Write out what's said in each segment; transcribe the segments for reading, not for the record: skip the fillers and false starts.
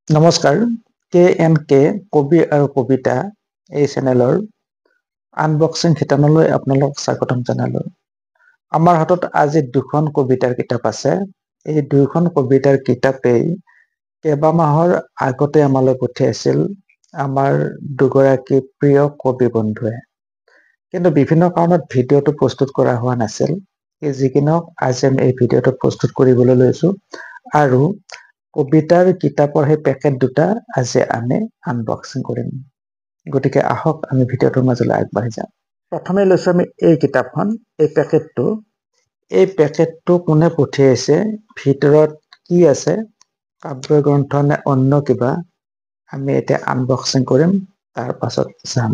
নমস্কাৰ, কে কবি আৰু কবিতা এই চেনেলৰ আনবক্সিং শিতানলৈ আপোনালোক স্বাগতম জনালো। আমাৰ হাতত আজি দুখন কবিতাৰ কিতাপ আছে। এই দুয়োখন কবিতাৰ কিতাপেই কেইবামাহৰ আগতে আমালৈ পঠিয়াইছিল আমাৰ দুগৰাকী প্ৰিয় কবি বন্ধুৱে। কিন্তু বিভিন্ন কাৰণত ভিডিঅ'টো প্ৰস্তুত কৰা হোৱা নাছিল। যি কি নহওক, আজি আমি এই ভিডিঅ'টো প্ৰস্তুত কৰিবলৈ লৈছো আৰু কবিতাৰ কিতাপৰ সেই পেকেট দুটা আজি আমি আনবক্সিং কৰিম। গতিকে আহক আমি ভিডিঅ'টোৰ মাজলৈ আগবাঢ়ি যাম। প্ৰথমে লৈছো আমি এই কিতাপখন, এই পেকেটটো কোনে পঠিয়াইছে, ভিতৰত কি আছে, কাব্য গ্ৰন্থ নে অন্য কিবা, আমি এতিয়া আনবক্সিং কৰিম, তাৰ পাছত চাম।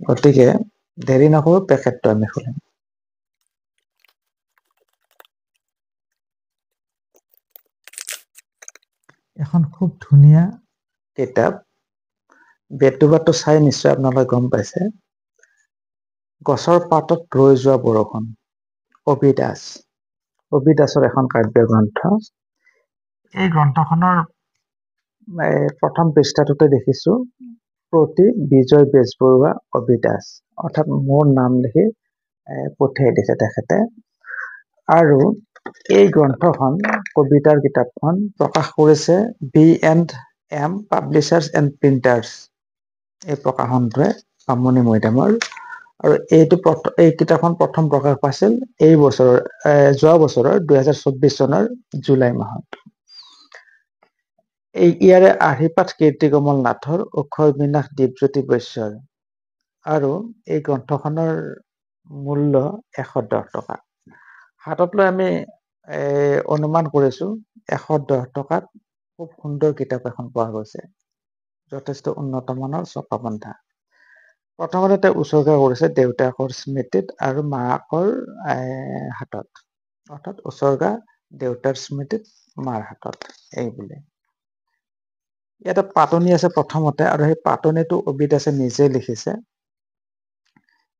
গতিকে দেৰি নকৰো, পেকেটটো আমি খুলিম। এখন খুব ধুনীয়া কিতাপ। বেটুবাটো চাই নিশ্চয় আপোনালোকে গম পাইছে। গছৰ পাতত ৰৈ যোৱা বৰষুণ, কবি দাসৰ এখন কাব্য গ্ৰন্থ। এই গ্ৰন্থখনৰ প্ৰথম পৃষ্ঠাটোতে দেখিছো প্ৰতি বিজয় বেজবৰুৱা কবি দাস, অৰ্থাৎ মোৰ নাম লিখি পঠিয়াই দিছে তেখেতে। আৰু এই গ্ৰন্থখন, কবিতাৰ কিতাপখন প্ৰকাশ কৰিছে B&M পাব্লিচাৰ্ছ এণ্ড প্ৰিণ্টাৰ্ছ এই প্ৰকাশনটোৱে, বামুণী মৈদামৰ। আৰু এই কিতাপখন প্ৰথম প্ৰকাশ পাইছিল যোৱা বছৰৰ 2024 চনৰ জুলাই মাহত। ইয়াৰে আৰ্হিপাঠ কীৰ্তিকমল নাথৰ, অক্ষয় বিনাশ দীপজ্যোতি বৈশ্যৰ। আৰু এই গ্ৰন্থখনৰ মূল্য 110 টকা। হাতত লৈ আমি অনুমান কৰিছো 110 টকাত খুব সুন্দৰ কিতাপ এখন পোৱা গৈছে। যথেষ্ট উন্নত মানৰ ছপা বন্ধা। প্ৰথমতে তেওঁ উচৰ্গা কৰিছে দেউতাকৰ স্মৃতিত আৰু মাকৰ হাতত, অৰ্থাৎ উচৰ্গা দেউতাৰ স্মৃতিত মাৰ হাতত, এই বুলি। ইয়াতে পাতনি আছে প্ৰথমতে, আৰু সেই পাতনিটো কবি দাসে নিজে লিখিছে।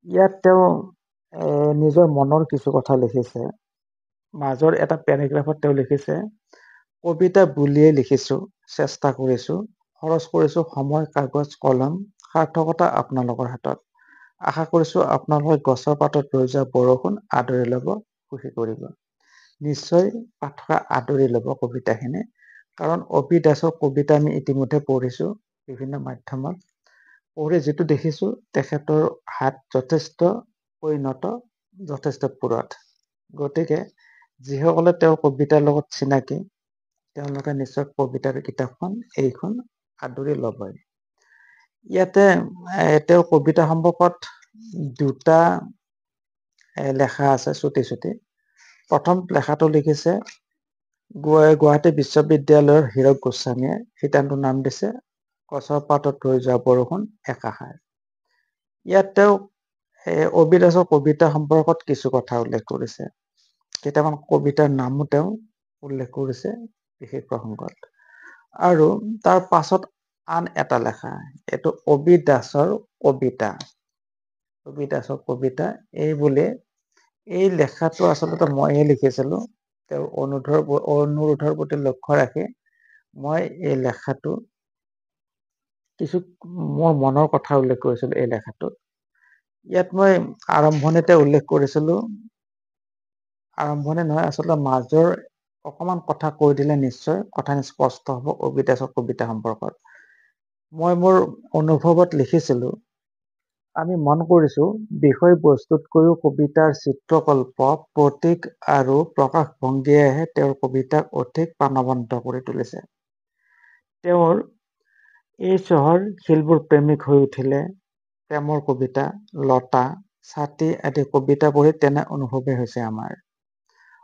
ইয়াত তেওঁ নিজৰ মনৰ কিছু কথা লিখিছে। মাজৰ এটা পেৰাগ্ৰাফত তেওঁ লিখিছে, কবিতা বুলিয়ে লিখিছো, চেষ্টা কৰিছো, খৰচ কৰিছো সময়, কাগজ, কলম, সাৰ্থকতা আপোনালোকৰ হাতত। আশা কৰিছো আপোনালোকে গছৰ পাতত ৰৈ যোৱা বৰষুণ আদৰি লব, সুখী কৰিব। নিশ্চয় পাঠকে আদৰি লব কবিতাখিনি, কাৰণ কবি দাসৰ কবিতা আমি ইতিমধ্যে পঢ়িছো বিভিন্ন মাধ্যমত। পঢ়ি যিটো দেখিছো, তেখেতৰ হাত যথেষ্ট পৰিণত, যথেষ্ট পুৰঠ। গতিকে যিসকলে তেওঁৰ কবিতাৰ লগত চিনাকি, তেওঁলোকে নিশ্চয় কবিতাৰ কিতাপখন এইখন আদৰি লবই। ইয়াতে তেওঁৰ কবিতা সম্পৰ্কত দুটা লেখা আছে চুটি। প্ৰথম লেখাটো লিখিছে গুৱাহাটী বিশ্ববিদ্যালয়ৰ হীৰক গোস্বামীয়ে, শিতানটোৰ নাম দিছে গছৰ পাতত ৰৈ যোৱা বৰষুণ একাষাৰ। ইয়াত তেওঁ কবি দাসৰ কবিতা সম্পৰ্কত কিছু কথা উল্লেখ কৰিছে। কেইটামান কবিতাৰ নামো তেওঁ উল্লেখ কৰিছে বিশেষ প্ৰসংগত। আৰু তাৰ পাছত আন এটা লেখা, এইটো কবি দাসৰ কবিতা। কবি দাসৰ কবিতা এই বুলি, এই লেখাটো আচলতে মইয়ে লিখিছিলো। তেওঁৰ অনুৰোধৰ প্ৰতি লক্ষ্য ৰাখি মই এই লেখাটো কিছু মোৰ মনৰ কথা উল্লেখ কৰিছিলো এই লেখাটোত। ইয়াত মই আৰম্ভণিতে উল্লেখ কৰিছিলো, আৰম্ভণি নহয় আচলতে মাজৰ অকমান কথা কৈ দিলে নিশ্চয় কথাখিনি স্পষ্ট হব কবি দাসৰ কবিতা সম্পৰ্কত। মই মোৰ অনুভৱত লিখিছিলো, আমি মন কৰিছো বিষয় বস্তুতকৈও কবিতাৰ চিত্ৰকল্প, প্ৰতীক আৰু প্ৰকাশ ভংগীয়েহে তেওঁৰ কবিতাক অধিক প্ৰাণৱন্ত কৰি তুলিছে। তেওঁৰ এই চহৰ শিলবোৰ প্ৰেমিক হৈ উঠিলে, প্ৰেমৰ কবিতা, লতা, ছাতি আদি কবিতা পঢ়ি তেনে অনুভৱেই হৈছে আমাৰ।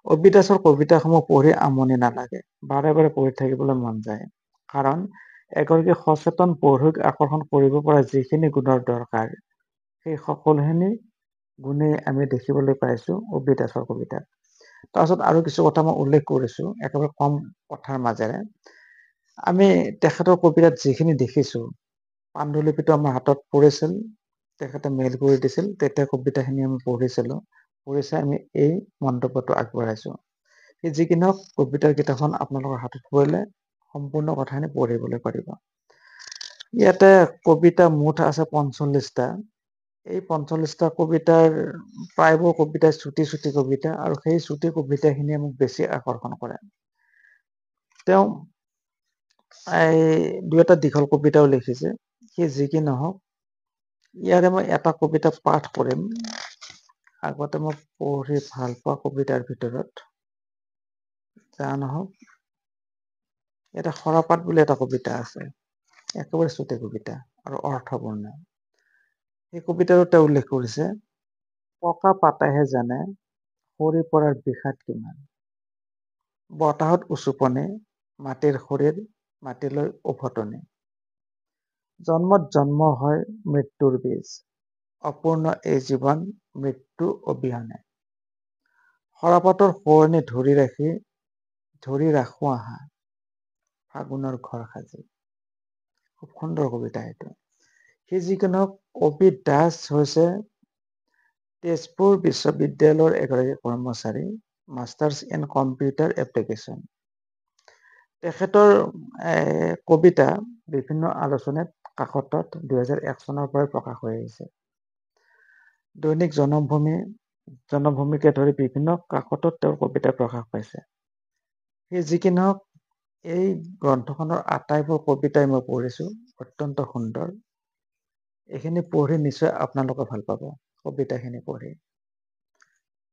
কবি দাসৰ কবিতাসমূহ পঢ়ি আমনি নালাগে, বাৰে বাৰে পঢ়ি থাকিবলৈ মন যায়। কাৰণ এগৰাকী সচেতন পঢ়ুৱৈক আকৰ্ষণ কৰিব পৰা যিখিনি গুণৰ দৰকাৰ, সেই সকলোখিনি গুণেই আমি দেখিবলৈ পাইছো কবি দাসৰ কবিতাত। তাৰপাছত আৰু কিছু কথা মই উল্লেখ কৰিছো একেবাৰে কম কথাৰ মাজেৰে। আমি তেখেতৰ কবিতাত যিখিনি দেখিছো, পাণ্ডুলিপিটো আমাৰ হাতত পৰিছিল, তেখেতে মেইল কৰি দিছিল, তেতিয়া কবিতাখিনি আমি পঢ়িছিলো। পঢ়ি চাই আমি এই মন্তব্যটো আগবঢ়াইছো। যি কি নহওক, কবিতাৰ কিতাপখন আপোনালোকৰ হাতত পৰিলে সম্পূৰ্ণ কথাখিনি পঢ়িবলৈ পাৰিব। ইয়াতে কবিতা মুঠ আছে 45টা। এই 45টা কবিতাৰ প্ৰায়বোৰ কবিতাই চুটি চুটি কবিতা, আৰু সেই চুটি কবিতাখিনিয়ে মোক বেছি আকৰ্ষণ কৰে। তেওঁ দুই এটা দীঘল কবিতাও লিখিছে। সি যি কি নহওক, ইয়াৰে মই এটা কবিতা পাঠ কৰিম। আগতে মই পঢ়ি ভাল পোৱা কবিতাৰ ভিতৰত যা নহওক, এটা সৰাপাত বুলি এটা কবিতা আছে, একেবাৰে চুটি কবিতা আৰু অৰ্থপূৰ্ণ। সেই কবিতাটো তেওঁ উল্লেখ কৰিছে, পকা পাতেহে জানে সৰি পৰাৰ বিষাদ কিমান, বতাহত উচুপনে মাটিৰ শৰীৰ মাটিলৈ উভতনি, জন্মত জন্ম হয় মৃত্যুৰ বীজ, অপূৰ্ণ এই জীৱন মৃত্যু অবিহনে, সৰাপাতৰ সোঁৱৰণি ধৰি ৰাখো আহা ফাগুনৰ ঘৰ সাজি। খুব সুন্দৰ কবিতা এইটো। সি যিকি নহওক, কবি দাস হৈছে তেজপুৰ বিশ্ববিদ্যালয়ৰ এগৰাকী কৰ্মচাৰী, মাষ্টাৰ্ছ ইন কম্পিউটাৰ এপ্লিকেশ্যন। তেখেতৰ কবিতা বিভিন্ন আলোচনীত কাকতত 2001 চনৰ পৰাই প্ৰকাশ হৈ আহিছে। দৈনিক জনভূমিকে ধৰি বিভিন্ন কাকতত তেওঁৰ কবিতা প্ৰকাশ পাইছে। সি যি কি নহওক, এই গ্ৰন্থখনৰ আটাইবোৰ কবিতাই মই পঢ়িছো, অত্যন্ত সুন্দৰ। এইখিনি পঢ়ি নিশ্চয় আপোনালোকে ভাল পাব, কবিতাখিনি পঢ়ি।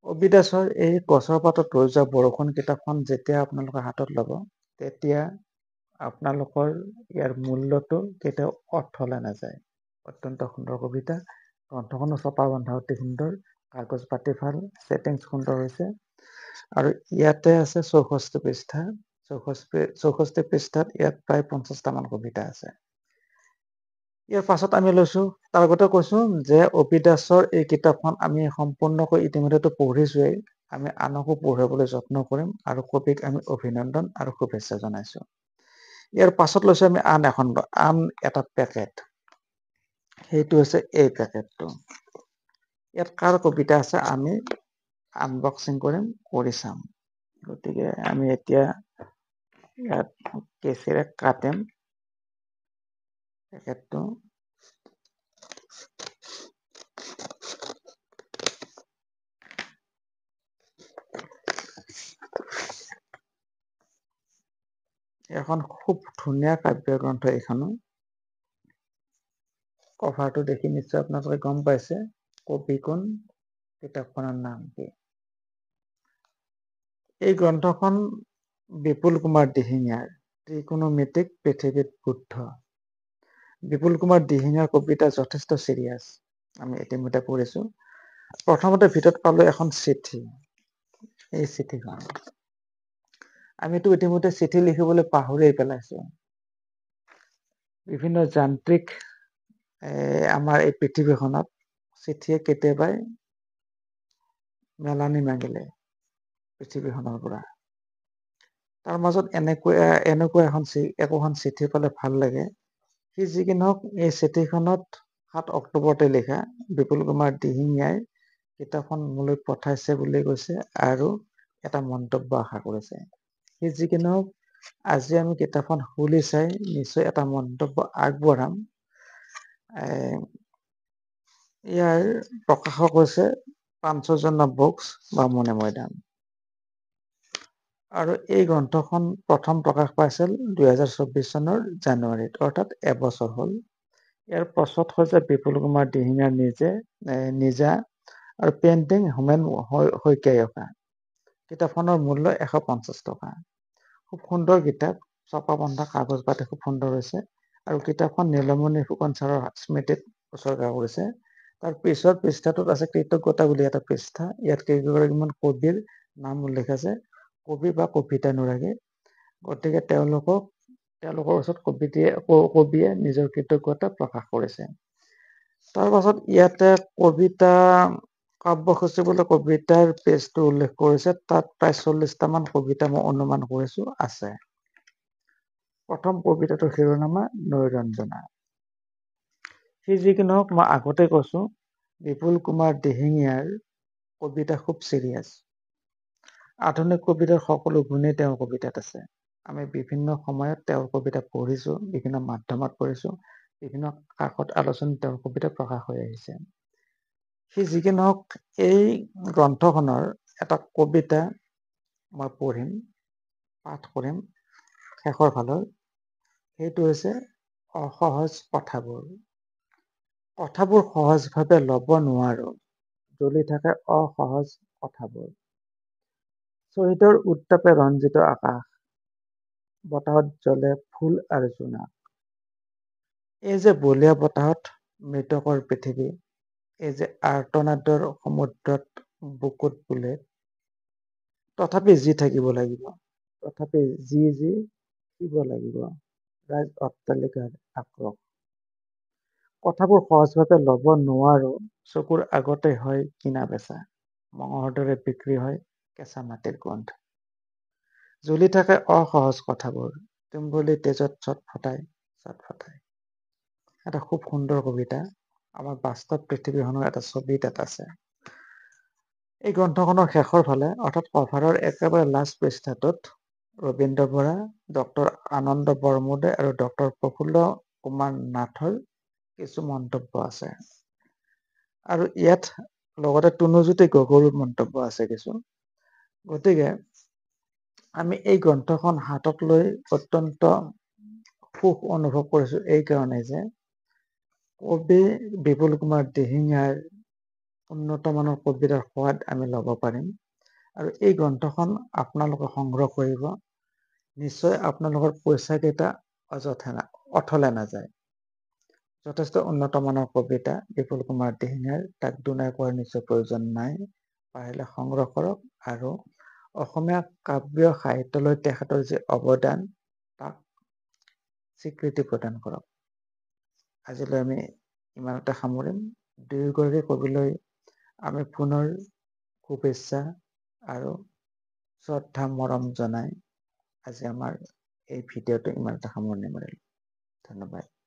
কবি দাসৰ এই গছৰ পাতত ৰৈ যোৱা বৰষুণ কিতাপখন যেতিয়া আপোনালোকে হাতত ল'ব, তেতিয়া আপোনালোকৰ ইয়াৰ মূল্যটো কেতিয়াও অথলে নাযায়। অত্যন্ত সুন্দৰ কবিতা। গ্ৰন্থখনো ছপা বন্ধা অতি সুন্দৰ, কাগজ পাতি ভাল, ছেটিংছ সুন্দৰ হৈছে। আৰু ইয়াতে আছে 64 পৃষ্ঠা। 64 পৃষ্ঠাত ইয়াত প্ৰায় 50টা মান কবিতা আছে। ইয়াৰ পাছত আমি লৈছো, তাৰ আগতে কৈছো যে অপি দাসৰ এই কিতাপখন আমি সম্পূৰ্ণকৈ ইতিমধ্যেতো পঢ়িছোৱেই, আমি আনকো পঢ়িবলৈ যত্ন কৰিম, আৰু কবিক আমি অভিনন্দন আৰু শুভেচ্ছা জনাইছো। ইয়াৰ পাছত লৈছো আমি আন এটা পেকেট, সেইটো হৈছে এই পেকেটটো। ইয়াত কাৰ কবিতা আছে আমি আনবক্সিং কৰি চাম। গতিকে আমি এতিয়া ইয়াত কেঁচিৰে কাটিম পেকেটটো। এখন খুব ধুনীয়া কাব্য গ্ৰন্থ এইখনো। কভাৰটো দেখি নিশ্চয় আপোনালোকে গম পাইছে কবি কোন, কিতাপখনৰ নাম কি। এই গ্ৰন্থখন বিপুল কুমাৰ দিহিঙীয়াৰ, ত্ৰিকোণমিতিক পৃথিৱীত বুদ্ধ। বিপুল কুমাৰ দিহিঙীয়াৰ কবিতা যথেষ্ট চিৰিয়াছ, আমি ইতিমধ্যে পঢ়িছো। প্ৰথমতে ভিতৰত পালো এখন চিঠি। এই চিঠিখন আমিতো ইতিমধ্যে চিঠি লিখিবলৈ পাহৰিয়ে পেলাইছো। বিভিন্ন যান্ত্ৰিক আমাৰ এই পৃথিৱীখনত চিঠিয়ে কেতিয়াবাই মেলানি মাগিলে পৃথিৱীখনৰ পৰা। তাৰ মাজত এনেকুৱা একোখন চিঠি পালে ভাল লাগে। সি যি কি নহওক, এই চিঠিখনত 7 অক্টোবৰতে লিখা, বিপুল কুমাৰ দিহিঙীয়াই কিতাপখন মোলৈ পঠাইছে বুলি কৈছে, আৰু এটা মন্তব্য আশা কৰিছে। সি যি কি নহওক, আজি আমি কিতাপখন খুলি চাই নিশ্চয় এটা মন্তব্য আগবঢ়াম। ইয়াৰ প্ৰকাশক হৈছে পাঞ্চজন্য বুকছ, বামুণী মৈদাম। আৰু এই গ্ৰন্থখন প্ৰথম প্ৰকাশ পাইছিল 2024 চনৰ জানুৱাৰীত, অৰ্থাৎ এবছৰ হ'ল। ইয়াৰ প্ৰচ্ছদ হৈছে বিপুল কুমাৰ দিহিঙীয়াৰ নিজা আৰু পেইণ্টিং হোমেন শইকীয়াই অঁকা। কিতাপখনৰ মূল্য 150 টকা। খুব সুন্দৰ কিতাপ, ছপা বন্ধা কাগজ পাতি খুব সুন্দৰ হৈছে। আৰু কিতাপখন নীলমণি ফুকন ছাৰৰ স্মৃতিত উচৰ্গা কৰিছে। তাৰ পিছৰ পৃষ্ঠাটোত আছে কৃতজ্ঞতা বুলি এটা পৃষ্ঠা। ইয়াত কেইগৰাকীমান কবিৰ নাম উল্লেখ আছে, কবি বা কবিতানুৰাগী। গতিকে তেওঁলোকৰ ওচৰত কবিয়ে নিজৰ কৃতজ্ঞতা প্ৰকাশ কৰিছে। তাৰ পাছত ইয়াতে কবিতা কাব্যসূচী বোলে কবিতাৰ পেজটো উল্লেখ কৰিছে, তাত প্ৰায় 40টা মান কবিতা মই অনুমান কৰিছো আছে। প্ৰথম কবিতাটোৰ শিৰোনামা নৈৰঞ্জনা। সি যি কি নহওক, মই আগতে কৈছো বিপুল কুমাৰ দিহিঙীয়াৰ কবিতা খুব চিৰিয়াছ। আধুনিক কবিতাৰ সকলো গুণেই তেওঁৰ কবিতাত আছে। আমি বিভিন্ন সময়ত তেওঁৰ কবিতা পঢ়িছোঁ, বিভিন্ন মাধ্যমত পঢ়িছোঁ, বিভিন্ন কাকত আলোচনীত তেওঁৰ কবিতা প্ৰকাশ হৈ আহিছে। সি যি কি নহওক, এই গ্ৰন্থখনৰ এটা কবিতা মই পঢ়িম, পাঠ কৰিম শেষৰ ফালৰ। সেইটো হৈছে অসহজ কথাবোৰ। কথাবোৰ সহজভাৱে ল'ব নোৱাৰো, জ্বলি থাকে অসহজ কথাবোৰ। চহিতৰ উত্তাপে ৰঞ্জিত আকাশ, বতাহত জ্বলে ফুল আৰু জোনাক। এই যে বলীয়া বতাহত মৃতকৰ পৃথিৱী, এই যে আৰ্তনাদৰ সমুদ্ৰত বুকুত বোলে, তথাপি যি থাকিব লাগিব, তথাপি যি শিকিব লাগিব, ৰাজ অট্টালিকাৰ আক্ৰোশ। কথাবোৰ সহজভাৱে ল'ব নোৱাৰো, চকুৰ আগতে হয় কিনা বেচা, মঙহৰ দৰে বিক্ৰী হয় কেঁচা মাটিৰ গোন্ধ। জ্বলি থাকে অসহজ কথাবোৰ, তুম্বলি তেজত ছটফটাই। এটা খুব সুন্দৰ কবিতা, আমাৰ বাস্তৱ পৃথিৱীখনৰ এটা ছবি তাত আছে। এই গ্ৰন্থখনৰ শেষৰ ফালে, অৰ্থাৎ কভাৰৰ একেবাৰে লাষ্ট পৃষ্ঠাটোত ৰবীন্দ্ৰ বৰা, ডক্টৰ আনন্দ বৰমুদে আৰু ডক্টৰ প্ৰফুল্ল কুমাৰ নাথৰ কিছু মন্তব্য আছে। আৰু ইয়াত লগতে টুনুজ্যোতি গগৈৰ মন্তব্য আছে কিছু। গতিকে আমি এই গ্ৰন্থখন হাতত লৈ অত্যন্ত সুখ অনুভৱ কৰিছো, এই কাৰণে যে কবি বিপুল কুমাৰ দিহিঙীয়াৰ উন্নত মানৰ কবিতাৰ সোৱাদ আমি ল'ব পাৰিম। আৰু এই গ্ৰন্থখন আপোনালোকে সংগ্ৰহ কৰিব, নিশ্চয় আপোনালোকৰ পইচা কেইটা অথলে নাযায়। যথেষ্ট উন্নত মানৰ কবিতা বিপুল কুমাৰ দিহিঙীয়াৰ, তাক দুনাই কোৱাৰ নিশ্চয় প্ৰয়োজন নাই। পাৰিলে সংগ্ৰহ কৰক আৰু অসমীয়া কাব্য সাহিত্যলৈ তেখেতৰ যি অৱদান, তাক স্বীকৃতি প্ৰদান কৰক। আজিলৈ আমি ইমানতে সামৰিম। দুয়োগৰাকী কবিলৈ আমি পুনৰ শুভেচ্ছা আৰু শ্ৰদ্ধা মৰম জনাই আজি আমাৰ এই ভিডিঅ'টো ইমানতে সামৰণি মাৰিলোঁ। ধন্যবাদ।